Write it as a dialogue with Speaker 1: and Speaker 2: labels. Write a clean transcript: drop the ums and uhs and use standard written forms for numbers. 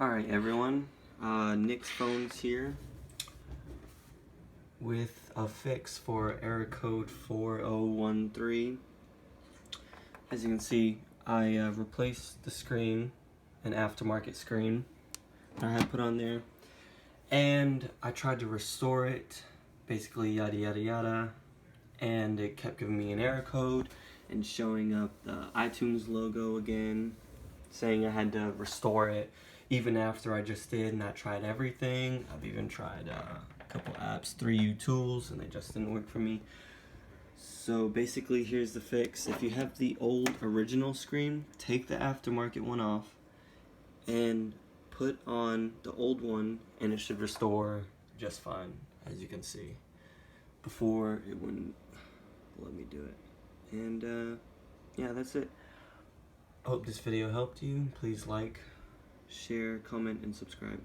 Speaker 1: Alright everyone, Nick's phone's here with a fix for error code 4013. As you can see, I replaced the screen, an aftermarket screen I had put on there, and I tried to restore it, basically yada yada yada, and it kept giving me an error code and showing up the iTunes logo again, saying I had to restore it even after I just did, and I tried everything. I've even tried a couple apps, 3U tools, and they just didn't work for me. So basically here's the fix. If you have the old original screen, take the aftermarket one off and put on the old one, and it should restore just fine, as you can see. Before, it wouldn't let me do it. And yeah, that's it. I hope this video helped you. Please like, share, comment, and subscribe.